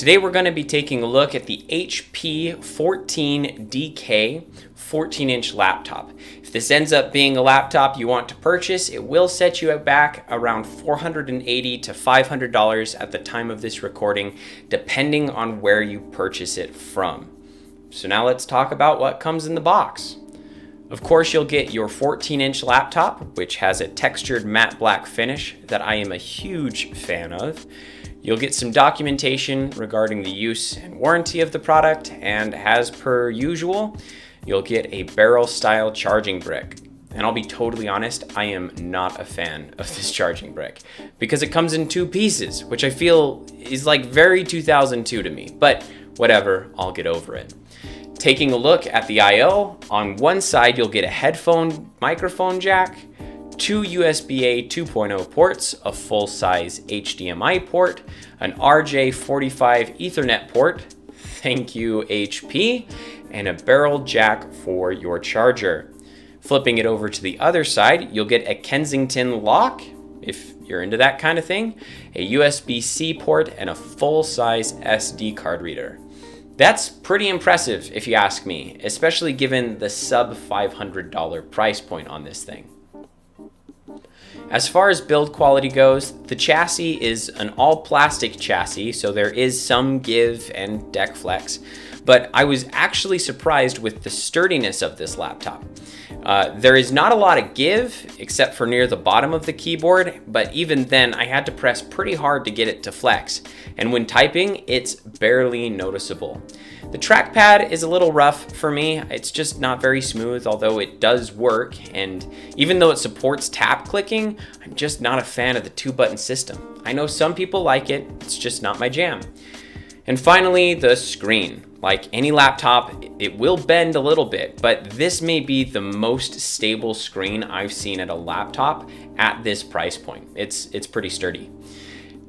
Today we're going to be taking a look at the HP 14DK 14-inch laptop. If this ends up being a laptop you want to purchase, it will set you back around $480 to $500 at the time of this recording, depending on where you purchase it from. So now let's talk about what comes in the box. Of course, you'll get your 14-inch laptop, which has a textured matte black finish that I am a huge fan of. You'll get some documentation regarding the use and warranty of the product, and as per usual, you'll get a barrel-style charging brick. And I'll be totally honest, I am not a fan of this charging brick because it comes in two pieces, which I feel is like very 2002 to me, but whatever, I'll get over it. Taking a look at the I/O, on one side you'll get a headphone microphone jack, two USB-A 2.0 ports, a full-size HDMI port, an RJ45 Ethernet port, thank you HP, and a barrel jack for your charger. Flipping it over to the other side, you'll get a Kensington lock, if you're into that kind of thing, a USB-C port, and a full-size SD card reader. That's pretty impressive if you ask me, especially given the sub $500 price point on this thing. As far as build quality goes, the chassis is an all-plastic chassis, so there is some give and deck flex, but I was actually surprised with the sturdiness of this laptop. There is not a lot of give, except for near the bottom of the keyboard, but even then I had to press pretty hard to get it to flex, and when typing, it's barely noticeable. The trackpad is a little rough for me. It's just not very smooth, although it does work, and even though it supports tap clicking, I'm just not a fan of the two-button system. I know some people like it, it's just not my jam. And finally, the screen. Like any laptop, it will bend a little bit, but this may be the most stable screen I've seen at a laptop at this price point. It's pretty sturdy.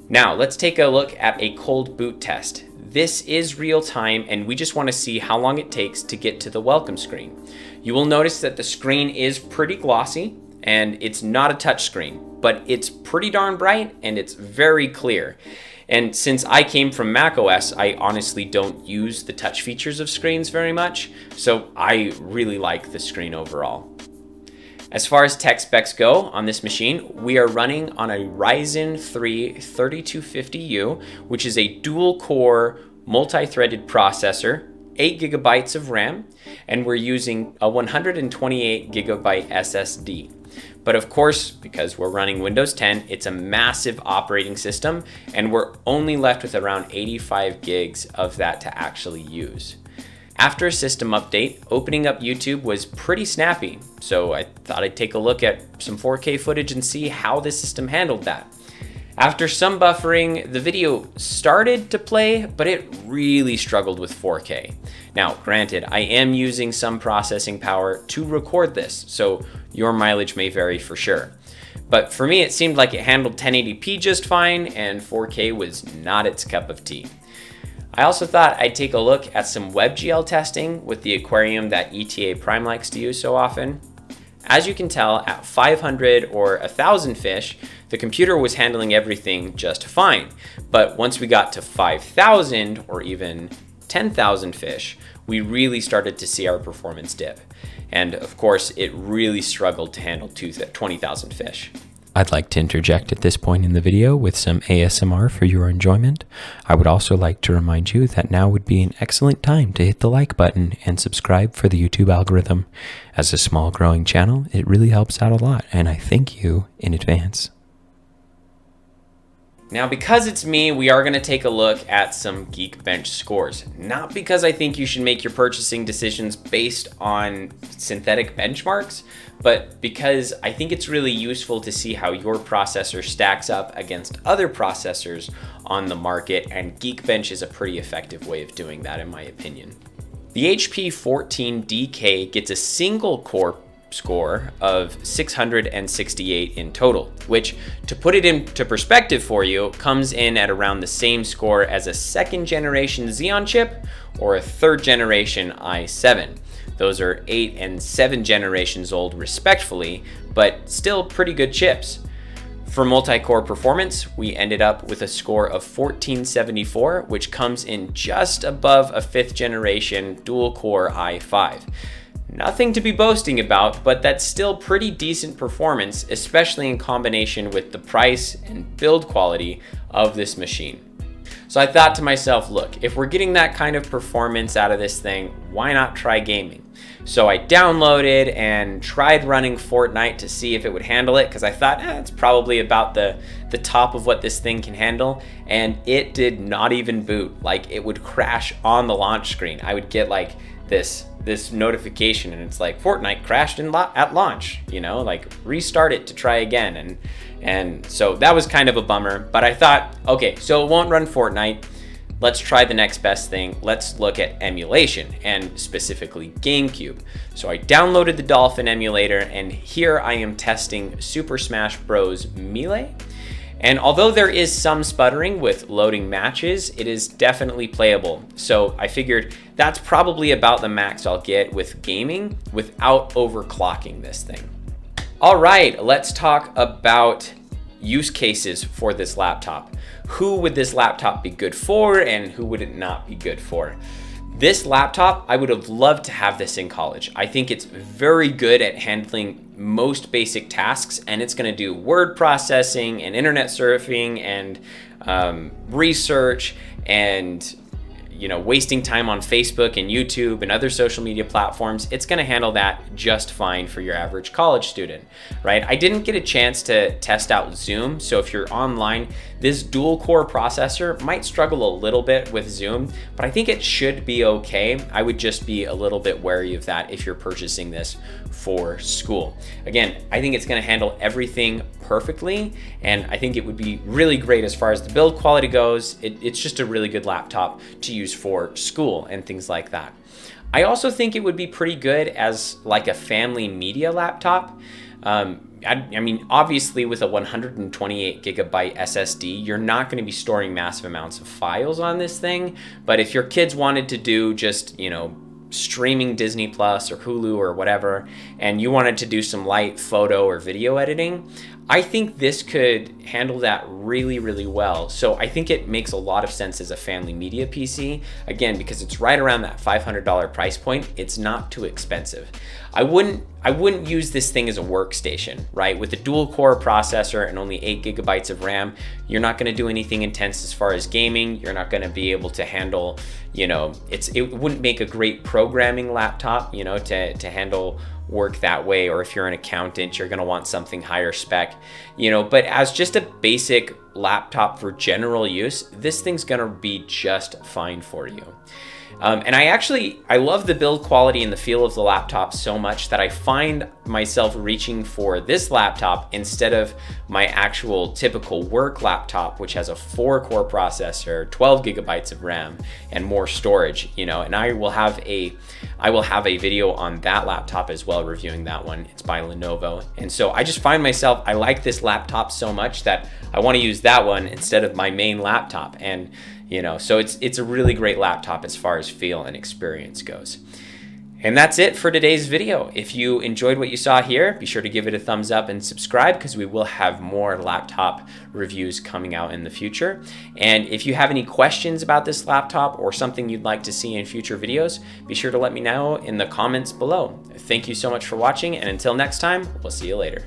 Now, let's take a look at a cold boot test. This is real time, and we just want to see how long it takes to get to the welcome screen. You will notice that the screen is pretty glossy, and it's not a touch screen, but it's pretty darn bright, and it's very clear. And since I came from macOS, I honestly don't use the touch features of screens very much, so I really like the screen overall. As far as tech specs go on this machine, we are running on a Ryzen 3 3250U, which is a dual-core, multi-threaded processor, 8 gigabytes of RAM, and we're using a 128 gigabyte SSD. But of course, because we're running Windows 10, it's a massive operating system, and we're only left with around 85 gigs of that to actually use. After a system update, opening up YouTube was pretty snappy, so I thought I'd take a look at some 4K footage and see how the system handled that. After some buffering, the video started to play, but it really struggled with 4K. Now, granted, I am using some processing power to record this, so your mileage may vary for sure. But for me, it seemed like it handled 1080p just fine, and 4K was not its cup of tea. I also thought I'd take a look at some WebGL testing with the aquarium that ETA Prime likes to use so often. As you can tell, at 500 or 1,000 fish, the computer was handling everything just fine. But once we got to 5,000 or even 10,000 fish, we really started to see our performance dip. And of course, it really struggled to handle 20,000 fish. I'd like to interject at this point in the video with some ASMR for your enjoyment. I would also like to remind you that now would be an excellent time to hit the like button and subscribe for the YouTube algorithm. As a small growing channel, it really helps out a lot, and I thank you in advance. Now, because it's me, we are going to take a look at some Geekbench scores. Not because I think you should make your purchasing decisions based on synthetic benchmarks, but because I think it's really useful to see how your processor stacks up against other processors on the market, and Geekbench is a pretty effective way of doing that in my opinion. The HP 14DK gets a single core score of 668 in total, which, to put it into perspective for you, comes in at around the same score as a second generation Xeon chip or a third generation i7. Those are 8 and 7 generations old respectively, but still pretty good chips. For multi-core performance, we ended up with a score of 1474, which comes in just above a 5th generation dual-core i5. Nothing to be boasting about, but that's still pretty decent performance, especially in combination with the price and build quality of this machine. So I thought to myself, look, if we're getting that kind of performance out of this thing, why not try gaming? So I downloaded and tried running Fortnite to see if it would handle it, because I thought it's probably about the top of what this thing can handle, and it did not even boot. Like, it would crash on the launch screen. I would get like this notification, and it's like, Fortnite crashed at launch, you know, like restart it to try again. And so that was kind of a bummer, but I thought, okay, so it won't run Fortnite. Let's try the next best thing. Let's look at emulation, and specifically GameCube. So I downloaded the Dolphin emulator, and here I am testing Super Smash Bros. Melee. And although there is some sputtering with loading matches, it is definitely playable. So I figured that's probably about the max I'll get with gaming without overclocking this thing. All right, let's talk about use cases for this laptop. Who would this laptop be good for, and who would it not be good for? This laptop, I would have loved to have this in college. I think it's very good at handling most basic tasks, and it's gonna do word processing and internet surfing and research and wasting time on Facebook and YouTube and other social media platforms. It's gonna handle that just fine for your average college student, right? I didn't get a chance to test out Zoom, so if you're online, this dual core processor might struggle a little bit with Zoom, but I think it should be okay. I would just be a little bit wary of that if you're purchasing this for school. Again, I think it's gonna handle everything perfectly, and I think it would be really great as far as the build quality goes. It's just a really good laptop to use for school and things like that. I also think it would be pretty good as like a family media laptop. I mean, obviously with a 128 gigabyte SSD, you're not going to be storing massive amounts of files on this thing. But if your kids wanted to do just, streaming Disney Plus or Hulu or whatever, and you wanted to do some light photo or video editing, I think this could handle that really, really well. So I think it makes a lot of sense as a family media PC, again, because it's right around that $500 price point. It's not too expensive. I wouldn't use this thing as a workstation, right? With a dual core processor and only 8 gigabytes of RAM, you're not gonna do anything intense as far as gaming. You're not gonna be able to handle, it wouldn't make a great programming laptop, to handle work that way. Or if you're an accountant, you're gonna want something higher spec, but as just a basic laptop for general use, this thing's gonna be just fine for you. And I love the build quality and the feel of the laptop so much that I find myself reaching for this laptop instead of my actual typical work laptop, which has a 4-core processor, 12 gigabytes of RAM, and more storage, and I will have a video on that laptop as well, reviewing that one. It's by Lenovo. And so I just find myself, I like this laptop so much that I want to use that one instead of my main laptop. And so it's a really great laptop as far as feel and experience goes. And that's it for today's video. If you enjoyed what you saw here, be sure to give it a thumbs up and subscribe, because we will have more laptop reviews coming out in the future. And if you have any questions about this laptop or something you'd like to see in future videos, be sure to let me know in the comments below. Thank you so much for watching, and until next time, we'll see you later.